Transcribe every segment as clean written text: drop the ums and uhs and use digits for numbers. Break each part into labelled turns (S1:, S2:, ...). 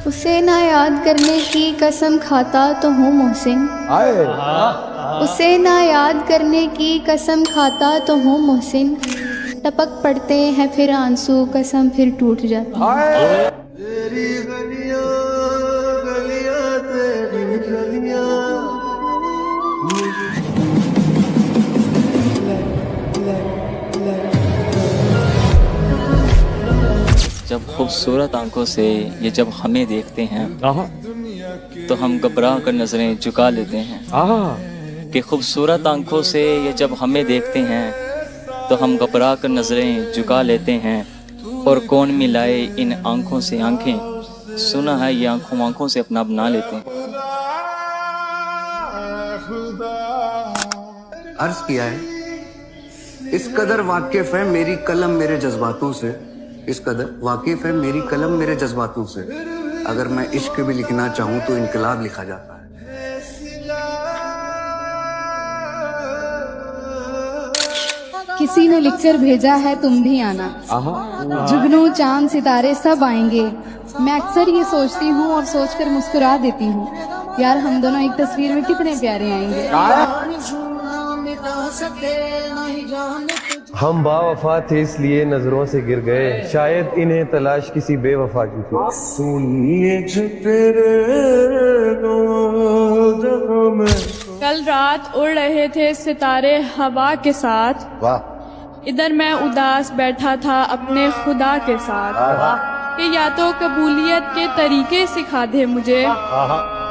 S1: اسے نہ یاد کرنے کی قسم کھاتا تو ہوں محسن، اسے نہ یاد کرنے کی قسم کھاتا تو ہوں محسن، ٹپک پڑتے ہیں پھر آنسو، قسم پھر ٹوٹ جاتی ہے۔
S2: تیری گلیاں گلیاں تیری گلیاں،
S3: جب خوبصورت آنکھوں سے یہ جب ہمیں دیکھتے ہیں تو ہم گھبرا کر نظریں جھکا لیتے ہیں، کہ خوبصورت آنکھوں سے یہ جب ہمیں دیکھتے ہیں تو ہم گھبرا کر نظریں جھکا لیتے ہیں، اور کون ملائے ان آنکھوں سے آنکھیں، سنا ہے یہ آنکھوں سے اپنا بنا لیتے ہیں۔
S4: عرض کیا ہے اس قدر واقف ہے میری قلم میرے جذباتوں سے، اس قدر واقف ہے میری قلم میرے جذباتوں سے، اگر میں عشق بھی لکھنا چاہوں تو انقلاب لکھا جاتا ہے۔
S1: کسی نے لکھ کر بھیجا ہے تم بھی آنا، جگنو چاند ستارے سب آئیں گے، میں اکثر یہ سوچتی ہوں اور سوچ کر مسکرا دیتی ہوں، یار ہم دونوں ایک تصویر میں کتنے پیارے آئیں گے۔
S2: ہم با وفا تھے اس لیے نظروں سے گر گئے، شاید انہیں تلاش کسی بے وفا کی تھی۔ سنیے
S5: کل رات اڑ رہے تھے ستارے ہوا کے ساتھ، ادھر میں اداس بیٹھا تھا اپنے خدا کے ساتھ، کہ یا تو قبولیت کے طریقے سکھا دے مجھے،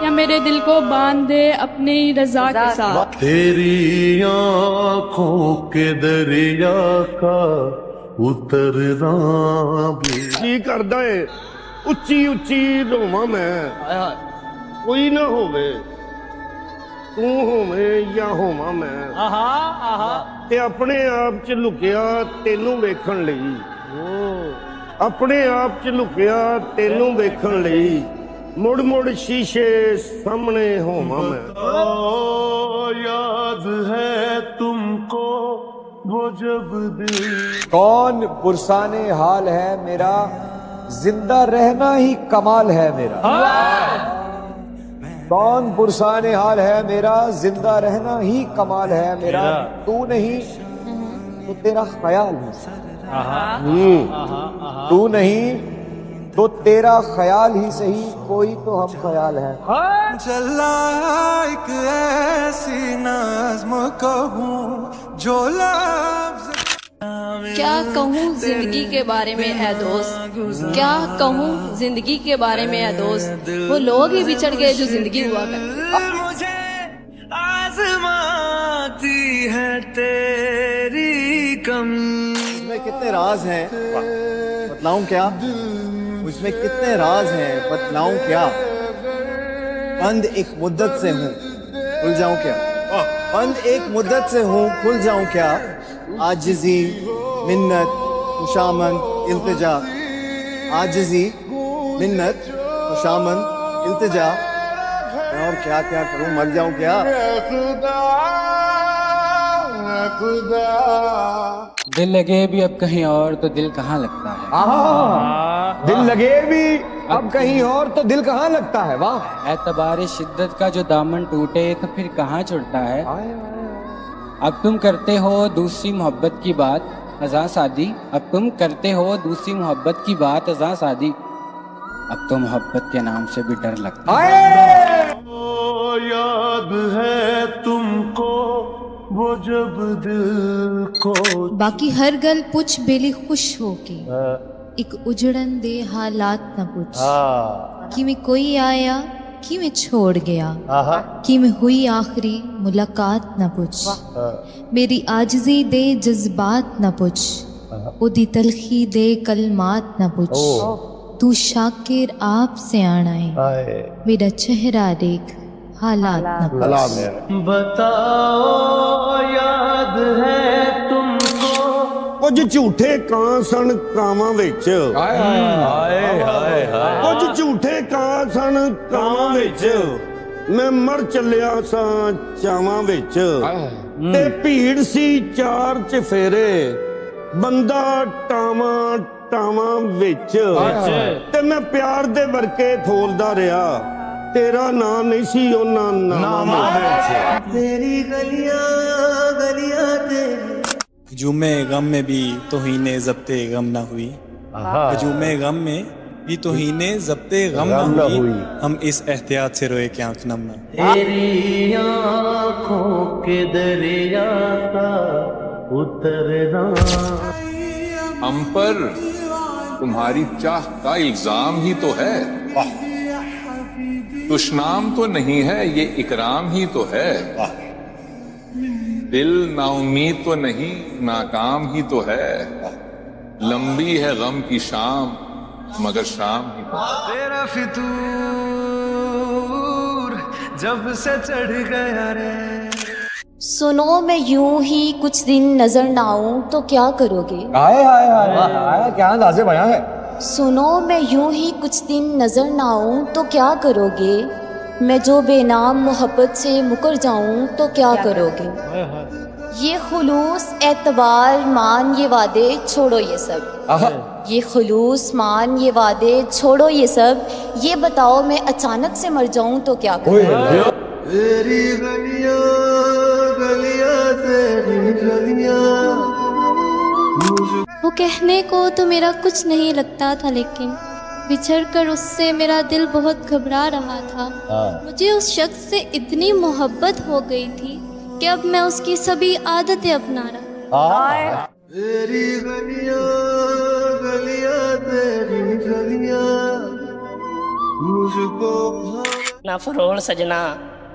S5: یا میرے دل کو باندھ دے اپنی رضا کے ساتھ۔
S2: تیری آنکھوں کے دریا کا اترنا بھی کی کردا ہے، اچھی اچھی روواں میں کوئی نہ ہوے، تو ہوویں یا ہوواں میں، تے اپنے آپ چ لکیا تینوں ویکھن لئی، اپنے آپ چ لکیا تینوں ویکھن لئی، مڑ مڑ شیشے سامنے ہوواں میں۔ یاد ہے تم کو وہ جب دل
S6: کون پرسان حال ہے میرا، زندہ رہنا ہی کمال ہے میرا، کون پرسان حال ہے میرا، زندہ رہنا ہی کمال ہے میرا، تو نہیں تو تیرا خیال ہی، تو نہیں تو تیرا خیال ہی صحیح، کوئی تو ہم خیال ہے۔
S7: چلا ایک ایسی نظم کہوں جو لفظ،
S8: کیا کہوں زندگی کے بارے میں اے دوست، کیا کہوں زندگی کے بارے میں اے دوست، وہ لوگ ہی بچڑ گئے جو زندگی ہوا کرتے۔
S7: مجھے آزماتی ہے تیری کمی۔
S9: اس میں کتنے راز ہیں بتلاؤں کیا، اس میں کتنے راز ہیں بتلاؤں کیا، بند ایک مدت سے ہوں کھل جاؤں کیا، بند ایک مدت سے ہوں کھل جاؤں کیا، عاجزی منت خوشامند التجا، عاجزی منت خوشامند التجا، میں اور کیا کیا کروں، مر جاؤں کیا۔
S10: دل لگے بھی اب کہیں اور تو دل کہاں لگتا ہے،
S6: دل لگے بھی اب کہیں اور تو دل کہاں لگتا ہے، واہ۔
S10: اعتبار شدت کا جو دامن ٹوٹے تو پھر کہاں چھڑتا ہے، اب تم کرتے ہو دوسری محبت کی بات ازاں شادی، اب تم کرتے ہو دوسری محبت کی بات ازاں شادی، اب تو محبت کے نام سے بھی ڈر لگتا ہے۔
S2: یاد ہے تم کو وہ جب دل کو،
S1: باقی ہر گل پوچھ بیلی خوش ہو کے، ایک اجڑن دے حالات نہ پوچھ، کہ میں کوئی آیا کہ میں چھوڑ گیا، کہ میں ہوئی آخری ملاقات نہ پوچھ، میری عاجزی دے جذبات نہ پوچھ، او دی تلخی دے کلمات نہ پوچھ، تو شاکر آپ سے آنا ہے، میرا چہرہ دیکھ حالات نہ پوچھ۔
S2: بتاؤ یاد ہے تم کو کچھ جھوٹے کاں سن کاواں وچ، کچھ جھوٹے کاں سن کاواں وچ، میں مر چلیا سا چاواں وچ، تے بھیڑ سی چار چفیرے، بندہ ٹاواں ਪਰਛਾਵਾਂ ਵਿੱਚ ਤੇ ਮੈਂ ਪਿਆਰ ਦੇ ਵਰਕੇ ਫੋਲਦਾ ਰਿਹਾ, ਤੇਰਾ ਨਾਂ ਨਹੀਂ ਸੀ ਉਹਨਾਂ ਨਾਮਾਂ ਵਿੱਚ।
S7: तेरी गलियां गलियां तेरी
S11: हजूम गम में भी तोहीने ज़ब्ते गम न हुई, हजूम गम में भी तोहीने ज़ब्ते गम न हुई, हम इस एहतियात से रोए कि आँख नम न।
S7: तेरी आँखों के दरिया का उतरना,
S12: हम पर तुम्हारी चाह का इल्जाम ही तो है, दुश्नाम तो नहीं है ये इकराम ही तो है, दिल नाउमीद तो नहीं नाकाम ही तो है, लंबी है गम की शाम मगर शाम ही तो है।
S7: तेरा फितूर जब से चढ़ गया रे,
S8: सुनो मैं यूं ही कुछ दिन नजर ना आऊं तो क्या करोगे।
S6: हाय हाय हाय हाय, क्या अंदाज़े बयां है।
S8: सुनो मैं यूं ही कुछ दिन नजर ना आऊं तो क्या करोगे, मैं जो बेनाम मोहब्बत से मुकर जाऊं तो क्या करोगे। ये खुलूस एतबार मान ये वादे छोड़ो ये सब, ये खुलूस मान ये वादे छोड़ो ये सब, ये बताओ मैं अचानक से मर जाऊं तो क्या करोगे।
S7: तेरी गलियां गलियां तेरी गलियां,
S1: वो कहने को तो मेरा कुछ नहीं लगता था, लेकिन बिछड़ कर उससे मेरा दिल बहुत घबरा रहा था। मुझे उस शख्स से इतनी मोहब्बत हो गई थी कि अब मैं उसकी सभी आदतें अपना रहा।
S7: तेरी गलियां गलियां तेरी गलियां मुझको
S13: ना फरोल सजना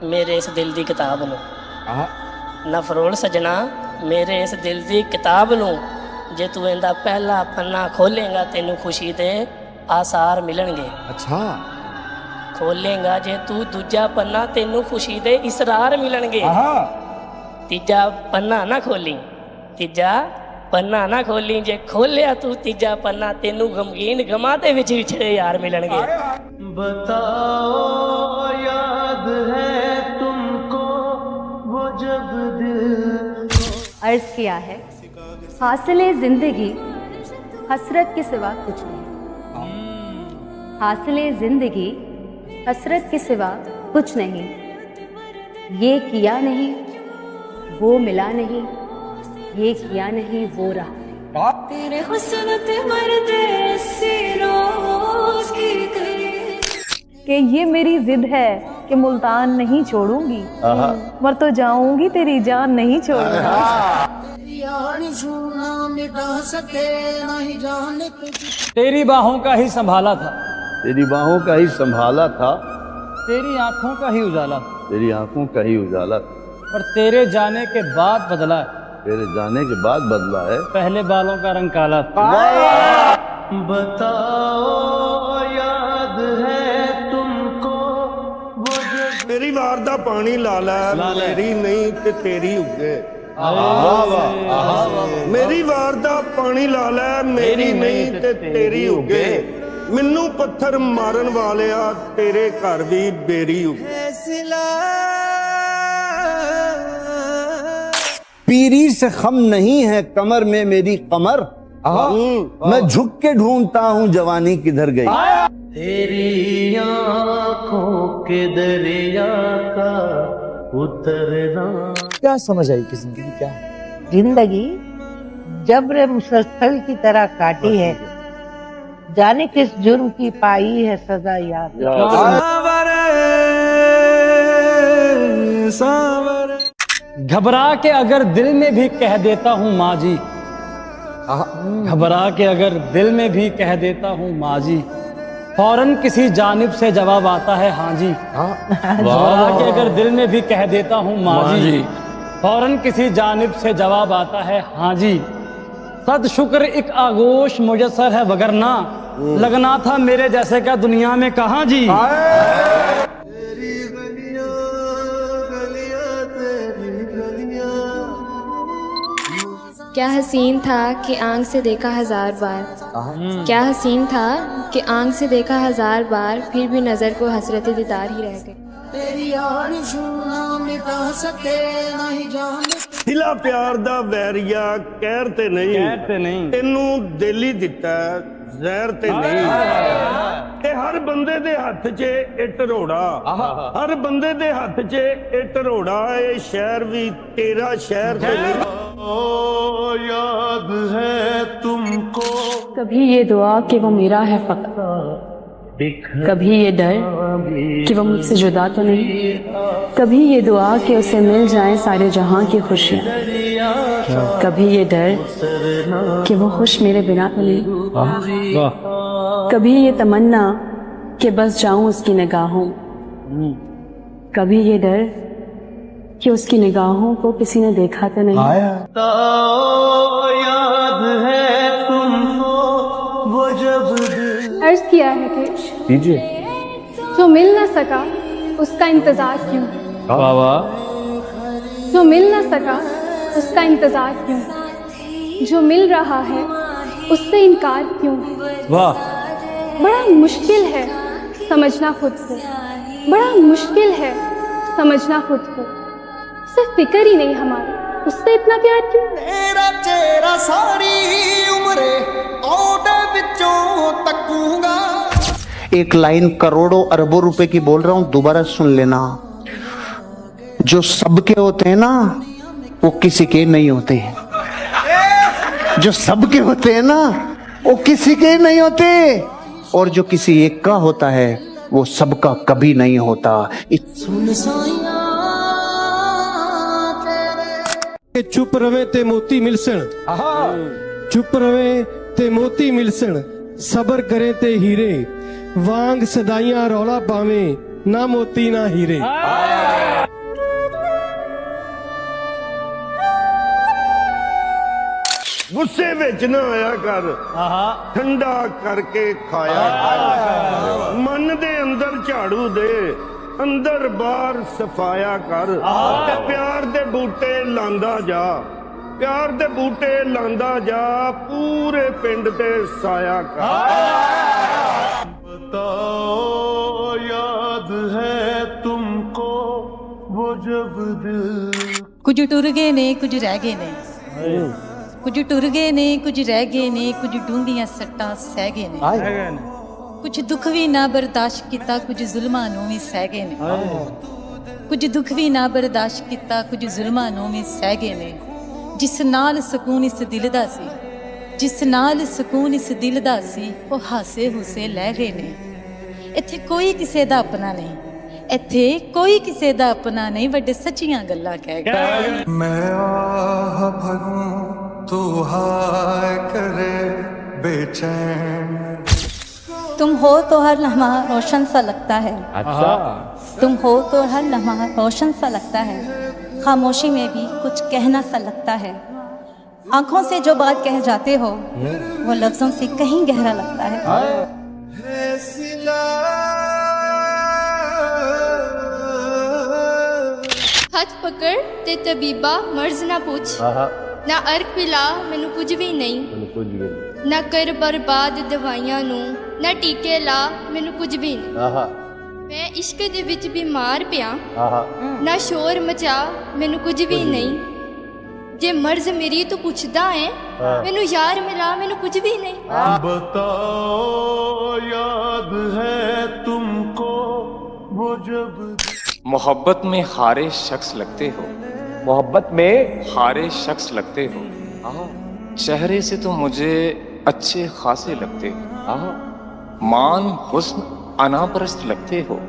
S13: मेरे इस दिल दी किताब नूं, ना फरोल सजना मेरे इस दिल दी किताब नूं, जे तू इंदा पहला पन्ना खोलेगा तेनू खुशी दे आसार मिलणगे।
S6: अच्छा,
S13: खोलेगा जे तू दूजा पन्ना तेनू खुशी दे इसरार मिलणगे। तीजा पन्ना ना खोली, तीजा पन्ना ना खोली, जे खोलिया तू तीजा पन्ना तेनू गमगीन गमा दे विच विछड़े यार मिलणगे।
S7: बताओ याद है तुमको वो जब दिल।
S14: अर्ज किया है, हासिले जिंदगी हसरत के सिवा कुछ नहीं, हासिले जिंदगी हसरत के सिवा कुछ नहीं, ये किया नहीं वो मिला नहीं, ये किया नहीं वो रहा।
S5: तेरे हुस्न ते मरदे सी रोज की करे,
S14: कि ये मेरी जिद है कि मुल्तान नहीं छोड़ूंगी, मर तो जाऊंगी तेरी जान नहीं छोड़ूंगी।
S10: तेरी बाहों का ही संभाला था,
S2: तेरी बाहों का ही संभाला था,
S10: तेरी आंखों का ही उजाला था,
S2: तेरी आंखों का ही उजाला,
S10: और तेरे जाने के बाद बदला है,
S2: तेरे जाने के बाद बदला है,
S10: पहले बालों का रंग काला था।
S7: बताओ याद है तुमको वो जब
S2: तेरी वार दा पानी ला लै, मेरी नहीं ते तेरी उगे। मेरी वार दा पानी ला लै, मेरी नहीं ते तेरी उगे, मैनू पत्थर मारन वालिया तेरे घर भी बेरी उगे।
S6: पीरी से खम नहीं है कमर में मेरी कमर, मैं झुक के ढूंढता हूँ जवानी किधर गई।
S7: तेरी आँखों के दरिया का उतरना।
S6: क्या समझ आई कि जिंदगी क्या है?
S15: जिंदगी जब्र मुसलसल की तरह काटी है, जाने किस जुर्म की पाई है सजा याद।
S10: घबरा के अगर दिल में भी कह देता हूँ माँ जी, घबरा के अगर दिल में भी कह देता हूँ माँ जी, फौरन किसी जानिब से जवाब आता है हाँ जी। घबरा के अगर दिल में भी कह देता हूँ माँ जी, फौरन किसी जानिब से जवाब आता है हाँ जी। सद शुक्र एक आगोश मुयस्सर है, वगरना लगना था मेरे जैसे का दुनिया में कहाँ जी।
S5: क्या हसीन था कि आंख से देखा हजार बार, क्या हसीन था कि आंख से देखा हजार बार, फिर भी नजर को हसरत दीदार ही रह गई।
S7: तेरी आरज़ू ना मिटा सके ना ही जान
S2: ਦਿਲਾ ਪਿਆਰ ਦਾ ਵੈਰੀਆ ਕਹਿਰ ਤੇ ਨਹੀਂ ਤੈਨੂੰ ਦਿਲ ਹੀ ਦਿੱਤਾ ਜ਼ਹਿਰ ਤੇ ਨਹੀਂ। ਤੇ ਹਰ ਬੰਦੇ ਦੇ ਹੱਥ 'ਚ ਇੱਟ ਰੋੜਾ, ਹਰ ਬੰਦੇ ਦੇ ਹੱਥ 'ਚ ਇੱਟ ਰੋੜਾ। ਇਹ ਸ਼ਹਿਰ ਵੀ ਤੇਰਾ ਸ਼ਹਿਰ ਤੇ ਨਹੀਂ।
S7: याद है तुमको
S5: कभी ये दुआ कि वो मेरा है फकत, कभी ये डर कि वो मुझसे जुदा तो नहीं, कभी ये दुआ कि उसे मिल जाए सारे जहां की खुशियां, कभी ये डर कि वो खुश मेरे बिना तो नहीं, कभी ये तमन्ना कि बस जाऊं उसकी निगाहों, कभी ये डर कि उसकी निगाहों को किसी ने देखा तो नहीं।
S7: याद है तुमको वो जब
S5: अर्ज किया है कि जो मिल न सका उसका इंतजार क्यों, जो मिल न सका उसका इंतजार क्यों, जो मिल रहा है उससे इनकार क्यों। बड़ा मुश्किल है समझना खुद को, बड़ा मुश्किल है समझना खुद को, सिर्फ फिक्र ही नहीं हमारी उससे इतना प्यार क्यों।
S7: मेरा चेहरा सारी उम्र औडे विचों तकूंगा।
S16: एक लाइन करोड़ों अरबों रुपए की बोल रहा हूं, दोबारा सुन लेना। जो सबके होते हैं ना वो किसी के नहीं होते, जो सबके होते हैं ना वो किसी के नहीं होते, और जो किसी एक का होता है वो सबका कभी नहीं होता।
S17: चुप रवे ते मोती मिलसण, चुप रवे ते मोती मिलसण, सबर करे ते हीरे, वांग सदाइयां रौला पावे, ना मोती ना हीरे।
S2: ਗੁੱਸੇ ਵਿੱਚ ਨਾ ਆਇਆ ਕਰ, ਠੰਡਾ ਕਰਕੇ ਖਾਇਆ ਕਰ। ਮਨ ਦੇ ਅੰਦਰ ਝਾੜੂ ਦੇ, ਅੰਦਰ ਬਾਹਰ ਸਫਾਇਆ ਕਰ। ਤੇ ਪਿਆਰ ਦੇ ਬੂਟੇ ਲਾਂਦਾ ਜਾ, ਪਿਆਰ ਦੇ ਬੂਟੇ ਲਾਂਦਾ ਜਾ, ਪੂਰੇ ਪਿੰਡ ਤੇ ਸਾਇਆ ਕਰ।
S7: बताओ याद है तुमको वो जब दिल।
S1: ਕੁਝ ਟੁਰ ਗਏ ਨੇ, ਕੁਝ ਰਹਿ ਗਏ ਨੇ, ਕੁਝ ਟੁਰ ਗਏ ਨੇ, ਕੁਝ ਰਹਿ ਗਏ ਨੇ, ਕੁਝ ਡੂੰਘੀਆਂ ਸੱਟਾਂ ਸਹਿ ਗਏ ਨੇ, ਕੁਝ ਦੁੱਖ ਵੀ ਨਾ ਬਰਦਾਸ਼ਤ ਕੀਤਾ, ਕੁਝ ਜ਼ੁਲਮਾਂ ਨੂੰ ਵੀ ਸਹਿ ਗਏ ਨੇ, ਕੁਝ ਦੁੱਖ ਵੀ ਨਾ ਬਰਦਾਸ਼ਤ ਕੀਤਾ, ਕੁਝ ਜ਼ੁਲਮਾਂ ਨੂੰ ਵੀ ਸਹਿ ਗਏ ਨੇ। ਜਿਸ ਨਾਲ ਸਕੂਨ ਇਸ ਦਿਲ ਦਾ ਸੀ, ਜਿਸ ਨਾਲ ਸਕੂਨ ਇਸ ਦਿਲ ਦਾ ਸੀ, ਉਹ ਹਾਸੇ ਹੁਸੇ ਲੈ ਗਏ ਨੇ। ਇੱਥੇ ਕੋਈ ਕਿਸੇ ਦਾ ਆਪਣਾ ਨਹੀਂ, ਇੱਥੇ ਕੋਈ ਕਿਸੇ ਦਾ ਆਪਣਾ ਨਹੀਂ, ਵੱਡੇ ਸੱਚੀਆਂ ਗੱਲਾਂ ਕਹਿ ਗਏ।
S7: मैं आह भरूं तू हाय करे बेचैन।
S18: तुम हो तो हर लम्हा रोशन सा लगता है, तुम हो तो हर लम्हा रोशन सा लगता है, खामोशी में भी कुछ कहना सा लगता है। आंखों से जो बात कह जाते हो वो लफ्जों से कहीं गहरा लगता है।
S5: हथ पकड़ ते तबीबा मर्ज ना पूछ, ना अर्क पिला मैनू कुछ भी नहीं, ना कर बर्बाद दवाइयां नू, ना टीके ला मैनू कुछ भी नहीं। मैं इश्क दे विच बीमार पिया, ना शोर मचा मैनू कुछ भी नहीं। जे मर्ज मेरी तो पुछदा है, मैनू यार मिला मैनू कुछ भी नहीं।
S7: बताओ याद है तुमको वो जब।
S3: मोहब्बत में हारे शख्स लगते हो,
S6: मोहब्बत में
S3: हारे शख्स लगते हो, चेहरे से तो मुझे अच्छे खासे लगते हो, मान हुस्न अनापरस्त लगते हो,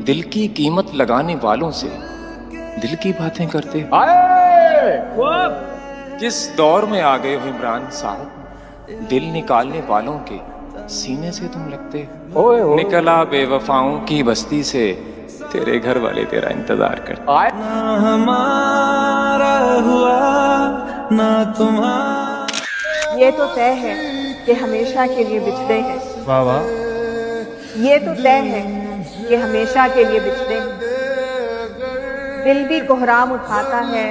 S3: दिल की कीमत लगाने वालों से दिल की बातें करते हो। किस दौर में आ गए हो इमरान साहब, दिल निकालने वालों के सीने से तुम लगते हो। निकला बेवफाओं की बस्ती से, तेरे घर वाले तेरा इंतजार करते।
S7: ना हमारा हुआ ना तुम्हारा।
S14: ये तो तय है कि हमेशा के लिए बिछड़े हैं,
S17: वाह वाह।
S14: ये तो तय है कि हमेशा के लिए बिछड़े हैं। दिल भी कोहराम उठाता है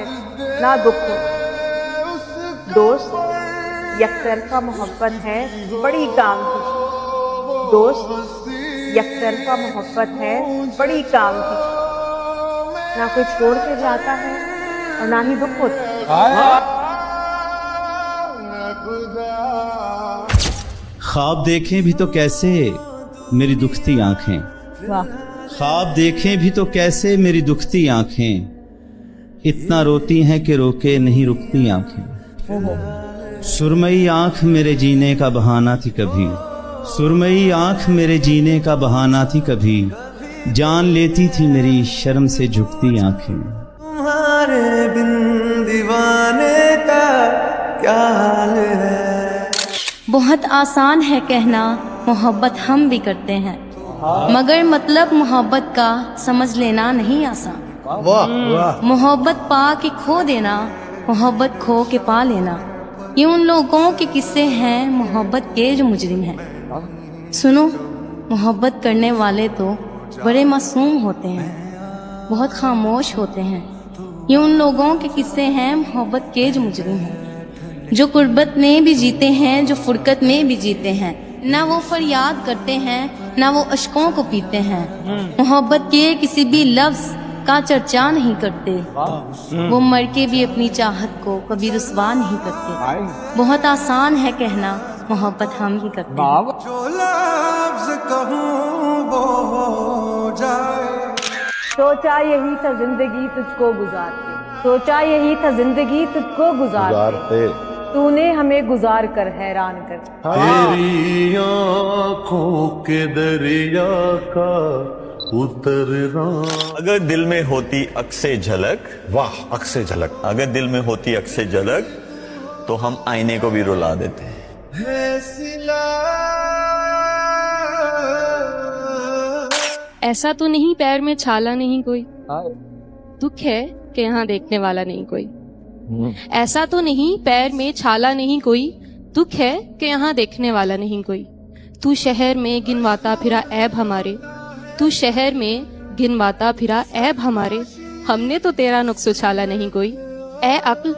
S14: ना दुख हो, दोस्त यकतरफा मोहब्बत है बड़ी काम की, दोस्त यकतरफा मोहब्बत है बड़ी काम की। ना कोई छोड़ के जाता है और ना ही दुख होता।
S19: ख्वाब देखें भी तो कैसे मेरी दुखती आंखें,
S14: वाह।
S19: ख्वाब देखें भी तो कैसे मेरी दुखती आंखें, इतना रोती हैं कि रोके नहीं रुकती आंखें। सुरमई आंख मेरे जीने का बहाना थी कभी, सुरमई आंख मेरे जीने का बहाना थी कभी, जान लेती थी मेरी शर्म से झुकती आंखें।
S7: तुम्हारे बिन दीवाने का क्या हाल है।
S18: बहुत आसान है कहना मोहब्बत हम भी करते हैं, मगर मतलब मोहब्बत का समझ लेना नहीं आसान। मोहब्बत पा के खो देना, मोहब्बत खो के पा लेना, ये उन लोगों के किस्से हैं मोहब्बत के जो मुजरिम हैं। सुनो, मोहब्बत करने वाले तो बड़े मासूम होते हैं, बहुत खामोश होते हैं, ये उन लोगों के किस्से हैं मोहब्बत के जो मुजरिम हैं, जो कुर्बत में भी जीते हैं, जो फुरकत में भी जीते हैं, ना वो फरियाद करते हैं ना वो अश्कों को पीते हैं, मोहब्बत के किसी भी लफ्ज का चर्चा नहीं करते, वो मर के भी अपनी चाहत को कभी रुसवा नहीं करते। बहुत आसान है कहना मोहब्बत हम ही करते हैं।
S7: जो लफ्ज़ कहूँ वो हो जाए।
S14: सोचा यही था जिंदगी तुझको गुजारते, सोचा यही था जिंदगी तुझको गुजारते, तूने हमें गुजार कर हैरान कर।
S2: तेरी आँखों के दरिया का उतरना।
S20: अगर दिल में होती अक्से झलक,
S2: वाह, अक्से झलक,
S20: अगर दिल में होती अक्से झलक तो हम आईने को भी रुला देते।
S5: ऐसा तो नहीं पैर में छाला नहीं कोई, दुख है कि यहाँ देखने वाला नहीं कोई। ऐसा तो नहीं पैर में छाला नहीं कोई, दुख है कि यहाँ देखने वाला नहीं कोई। तू शहर में गिनवाता फिरा ऐब हमारे, तू शहर में गिनवाता फिरा ऐब हमारे, हमने तो तेरा नुक्स उछाला नहीं कोई। ए अक्ल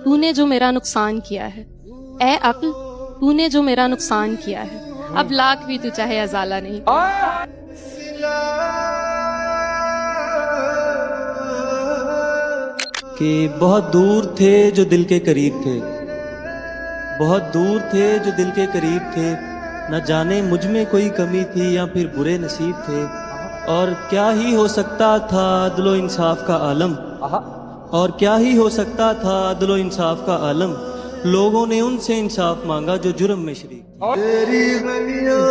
S5: तूने जो मेरा नुकसान किया है, ए अक्ल तूने जो मेरा नुकसान किया है, अब लाख भी तू चाहे अजाला नहीं।
S11: कि बहुत दूर थे जो दिल के करीब थे, बहुत दूर थे जो दिल के करीब थे, न जाने मुझ में कोई कमी थी या फिर बुरे नसीब थे, और क्या ही हो सकता था अदलो इंसाफ का आलम, और क्या ही हो सकता था अदलो इंसाफ का आलम, लोगों ने उनसे इंसाफ मांगा जो जुर्म में शरीक।
S7: तेरी गलियां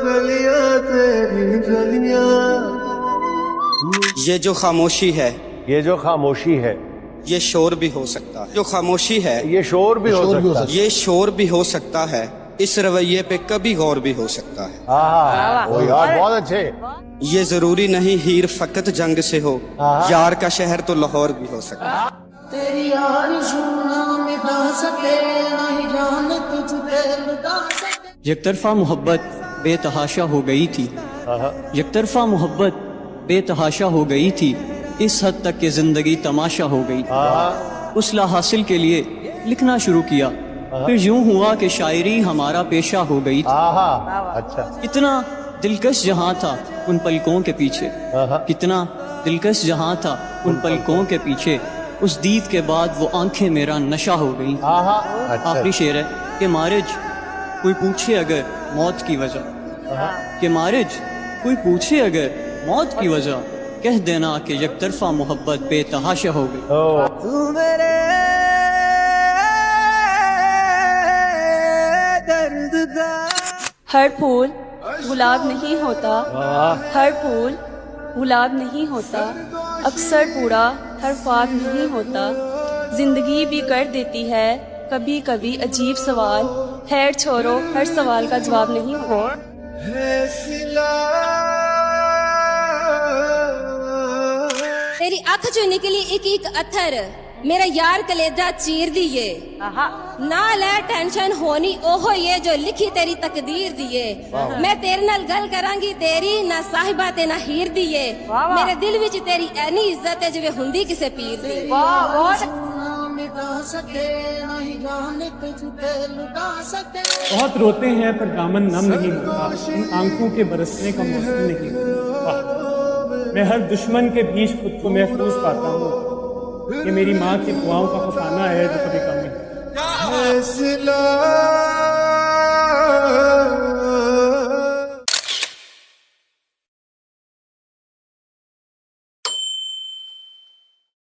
S7: गलियां तेरी गलियां।
S16: ये जो खामोशी है,
S6: ये जो खामोशी है,
S16: ये शोर भी हो सकता है। जो खामोशी है,
S6: ये शोर भी हो सकता है।
S16: ये शोर भी हो सकता है। इस रवैये पे कभी गौर भी हो सकता है।
S6: ओ यार, बहुत अच्छे।
S16: ये जरूरी नहीं हीर फकत जंग से हो, यार का शहर तो लाहौर भी हो सकता है।
S7: तेरी
S10: यकतरफा मोहब्बत बेतहाशा हो गई थी, यकतरफा मोहब्बत बेतहाशा हो गई थी, इस हद तक कि जिंदगी तमाशा हो गई। उसला हासिल के लिए लिखना शुरू किया, फिर यूं हुआ कि शायरी हमारा पेशा हो गई थी।
S6: अच्छा,
S10: कितना दिलकश जहां था उन पलकों के पीछे, कितना दिलकश जहां था उन पलकों के पीछे, उस दीद के बाद वो आंखें मेरा नशा हो गई। आखिरी शेर है कि मारिज कोई पूछे अगर मौत की वजह, कि मारिज कोई पूछे अगर मौत की वजह, कह देना कि यकतरफा मोहब्बत बेतहाशा हो गई।
S7: तू मेरे दर्द का।
S5: हर फूल गुलाब नहीं होता, हर फूल गुलाब नहीं होता, अक्सर पूरा हर ख्वाब नहीं होता, जिंदगी भी कर देती है कभी कभी अजीब सवाल, खैर छोड़ो हर सवाल का जवाब नहीं होता।
S8: तेरी अख चो निकली एक एक अथर, मेरा यार कलेजा चीर दिए, ना ले टेंशन होनी ओहो ये जो लिखी तेरी तकदीर दिए, मैं तेरे नाल गल करांगी तेरी ना साहिबा ते ना हीर दिए, मेरे दिल विच तेरी ऐनी इज्जत है जिवें हुंदी किसे पीर दी।
S11: बहुत रोते हैं पर दामन नम नहीं होता, इन आंखों के बरसने का मौसम नहीं होता। मैं हर दुश्मन के बीच खुद को महफूज पाता हूँ,
S17: ये मेरी माँ की दुआओं का खजाना है जो कभी कम नहीं।
S7: फैसला